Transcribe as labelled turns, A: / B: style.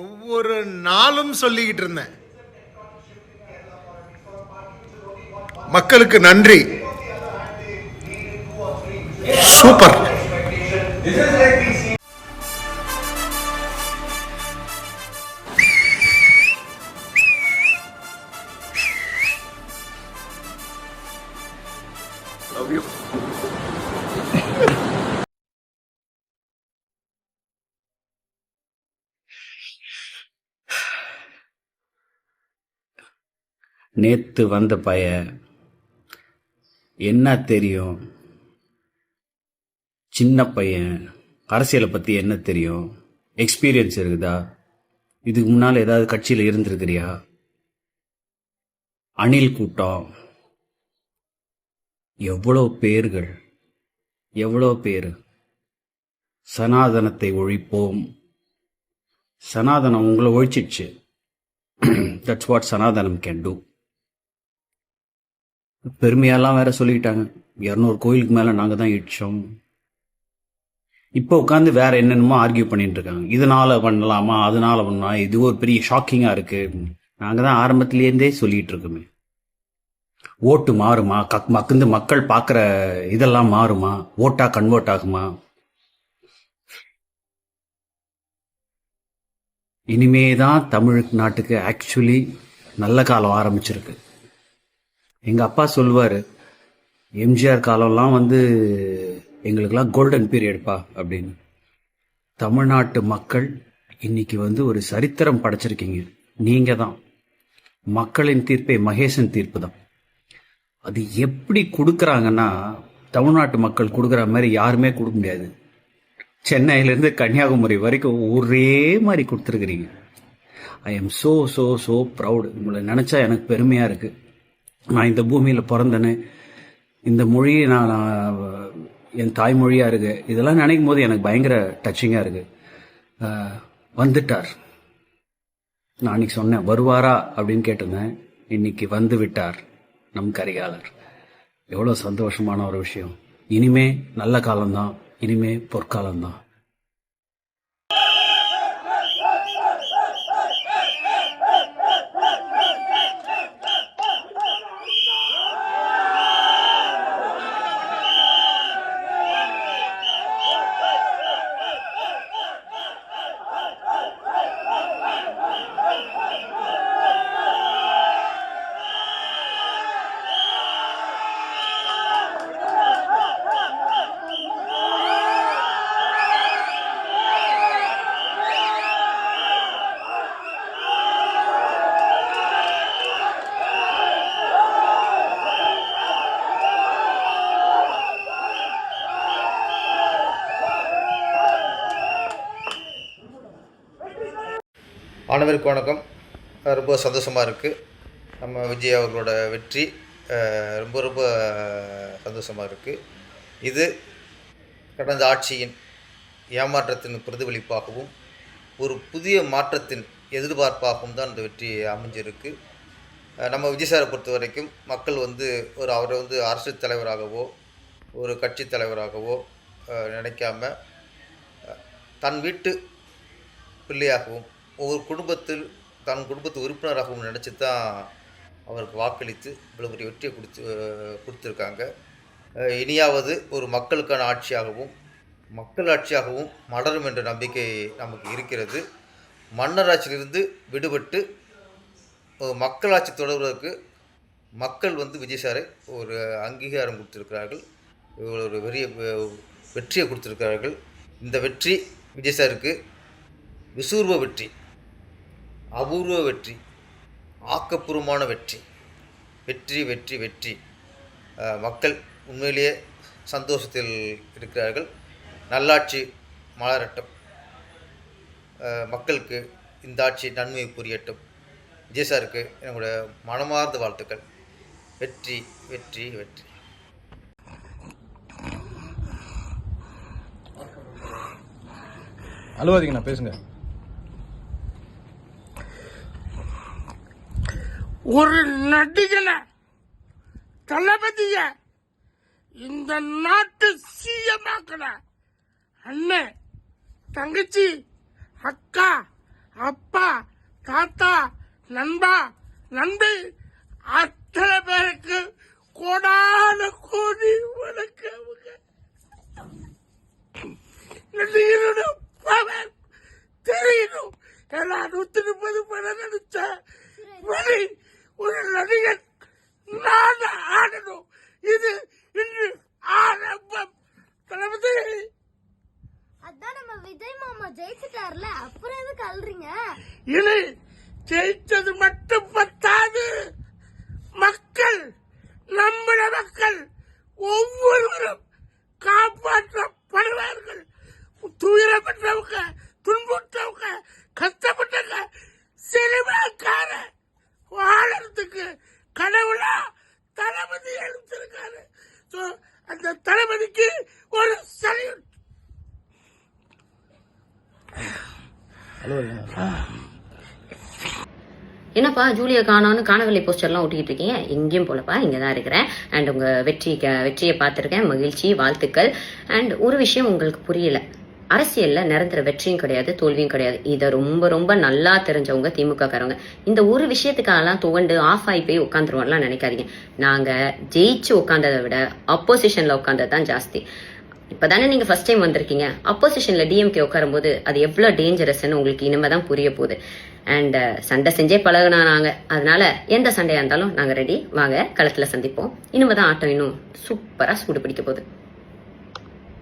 A: ஒவ்வொரு நாளும் சொல்லிக்கிட்டு இருந்தேன், மக்களுக்கு நன்றி. சூப்பர். Love you.
B: நேத்து வந்த பைய என்ன தெரியும், சின்ன பையன், அரசியலை பற்றி என்ன தெரியும், எக்ஸ்பீரியன்ஸ் இருக்குதா, இதுக்கு முன்னால் ஏதாவது கட்சியில் இருந்திருக்கிறியா, அணில் கூட்டம், எவ்வளோ பேர்கள், எவ்வளோ பேர், சனாதனத்தை ஒழிப்போம், சனாதனம் உங்களை ஒழிச்சிடுச்சு, தட்ஸ் வாட் சனாதனம் கேன் டூ. பெருமையெல்லாம் வேற சொல்லிக்கிட்டாங்க, 200 கோயிலுக்கு மேலே நாங்கள் தான் இடிச்சோம். இப்போ உட்காந்து வேற என்னென்னமோ ஆர்கியூ பண்ணிட்டு இருக்காங்க, இதனால பண்ணலாமா அதனால பண்ணலாம், இது ஒரு பெரிய ஷாக்கிங்காக இருக்கு. நாங்கள் தான் ஆரம்பத்திலேருந்தே சொல்லிட்டு இருக்கோமே, ஓட்டு மாறுமா, மக்கள் பார்க்குற இதெல்லாம் மாறுமா, ஓட்டா கன்வெர்ட் ஆகுமா? இனிமே தான் தமிழ் நாட்டுக்கு ஆக்சுவலி நல்ல காலம் ஆரம்பிச்சிருக்கு. எங்கள் அப்பா சொல்லுவார், எம்ஜிஆர் காலம்லாம் எங்களுக்கெல்லாம் கோல்டன் பீரியட்ப்பா அப்படின்னு. தமிழ்நாட்டு மக்கள் இன்னைக்கு ஒரு சரித்திரம் படைச்சிருக்கீங்க. நீங்கள் தான். மக்களின் தீர்ப்பே மகேசன் தீர்ப்பு தான். அது எப்படி கொடுக்குறாங்கன்னா, தமிழ்நாட்டு மக்கள் கொடுக்குற மாதிரி யாருமே கொடுக்க முடியாது. சென்னையிலேருந்து கன்னியாகுமரி வரைக்கும் ஒரே மாதிரி கொடுத்துருக்குறீங்க. I am so so so proud. உங்களை நினச்சா எனக்கு பெருமையாக இருக்குது. நான் இந்த பூமியில் பிறந்தேன்னு, இந்த மொழியை நான் என் தாய்மொழியாக இருக்கு, இதெல்லாம் நினைக்கும் போது எனக்கு பயங்கர டச்சிங்காக இருக்குது. வந்துட்டார். நான் அன்றைக்கி சொன்னேன், வருவாரா அப்படின்னு கேட்டிருந்தேன். இன்னைக்கு வந்து விட்டார் நம் கரிகாலர். எவ்வளோ சந்தோஷமான ஒரு விஷயம். இனிமே நல்ல காலம்தான், இனிமே பொற்காலம்தான்.
C: அனைவருக்கும் வணக்கம். ரொம்ப சந்தோஷமாக இருக்குது. நம்ம விஜய் அவர்களோட வெற்றி ரொம்ப ரொம்ப சந்தோஷமாக இருக்குது. இது கடந்த ஆட்சியின் ஏமாற்றத்தின் பிரதிபலிப்பாகவும் ஒரு புதிய மாற்றத்தின் எதிர்பார்ப்பாகவும் தான் இந்த வெற்றி அமைஞ்சிருக்கு. நம்ம விஜய் சாரை பொறுத்த வரைக்கும் மக்கள் அவரை அரசியல் தலைவராகவோ ஒரு கட்சி தலைவராகவோ நினைக்காம தன் வீட்டு பிள்ளையாகவும் ஒவ்வொரு தன் குடும்பத்து உறுப்பினராகவும் நினச்சி தான் அவருக்கு வாக்களித்து இவ்வளோ பெரிய வெற்றியை கொடுத்துருக்காங்க. இனியாவது ஒரு மக்களுக்கான ஆட்சியாகவும் மக்களாட்சியாகவும் மலரும் என்ற நம்பிக்கை நமக்கு இருக்கிறது. மன்னராட்சியிலிருந்து விடுபட்டு மக்களாட்சி தொடர்வதற்கு மக்கள் வந்து விஜய் சாரை ஒரு அங்கீகாரம் கொடுத்துருக்கிறார்கள், ஒரு பெரிய வெற்றியை கொடுத்துருக்கிறார்கள். இந்த வெற்றி விஜய் சாருக்கு விசூர்வ வெற்றி, அபூர்வ வெற்றி, ஆக்கப்பூர்வமான வெற்றி. வெற்றி வெற்றி வெற்றி. மக்கள் உண்மையிலேயே சந்தோஷத்தில் இருக்கிறார்கள். நல்லாட்சி மலரட்டும். மக்களுக்கு இந்த ஆட்சி நன்மை புரியட்டும். விஜய் சாருக்கு என்னுடைய மனமார்ந்த வாழ்த்துக்கள். வெற்றி வெற்றி வெற்றி.
D: அழுவாதீங்கண்ணா, பேசுங்க.
E: ஒரு நடிகனை, தளபதிய இந்த நாட்டு சிஎம்மாக்கன அண்ணன், தங்கச்சி, அக்கா, அப்பா, தாத்தா, நண்பா, நண்பி அத்தனை பேருக்கு கோடான கோடி வணக்கமுங்க. நடிகரோட பவர் தெரியணும். எல்லாம் 130 படம் நடிச்ச வழி ஒரு நடிகன் நான் ஆடணும். இது இன்று ஆரம்பம். தளபதி,
F: அதான் நம்ம விஜய் மாமா ஜெயிச்சிட்டார்ல, அப்புறம் எதுக்கு அல்றீங்க?
E: இனி ஜெயிச்சது மட்டும் பத்தாது. மக்கள், நம்முடைய மக்கள் ஒவ்வொருவரும் காப்பாற்றப்படுவார்கள். துயரப்பட்டவங்க, துன்புற்றவங்க, கஷ்டப்பட்டவங்க, சினிமாக்கார வாழறதுக்கு கடவுளா தளபதி எழுந்திருக்காரு. அந்த தளபதிக்கு ஒரு சல்யூட்.
G: என்னப்பா ஜூலியா காணோன்னு காணவில்லை போஸ்டர்லாம் ஒட்டிக்கிட்டு இருக்கீங்க? எங்கேயும் போலப்பா, இங்கே தான் இருக்கிறேன். அண்ட் உங்கள் வெற்றியை பார்த்துருக்கேன், மகிழ்ச்சி, வாழ்த்துக்கள். அண்ட் ஒரு விஷயம் உங்களுக்கு புரியல, அரசியலில் நிரந்தர வெற்றியும் கிடையாது, தோல்வியும் கிடையாது. இதை ரொம்ப ரொம்ப நல்லா தெரிஞ்சவங்க திமுக காரவங்க. இந்த ஒரு விஷயத்துக்காகலாம் துவண்டு ஆஃப் ஆகி போய் உட்காந்துருவோம்லாம் நினைக்காதீங்க. நாங்கள் ஜெயிச்சு உட்காந்ததை விட அப்போசிஷனில் உட்காந்தது தான் ஜாஸ்தி. இப்போதானே நீங்கள் ஃபர்ஸ்ட் டைம் வந்திருக்கீங்க. அப்போசிஷனில் டிஎம்கே உட்காரும்போது அது எவ்வளோ டேஞ்சரஸ்ன்னு உங்களுக்கு இனிமே தான் புரிய போகுது. அண்ட் சண்டை செஞ்சே பழகுனா நாங்கள், அதனால எந்த சண்டையாக இருந்தாலும் நாங்கள் ரெடி. வாங்க, களத்தில் சந்திப்போம். இனிமே தான் ஆட்டம் இன்னும் சூப்பராக சூடு பிடிக்க போகுது.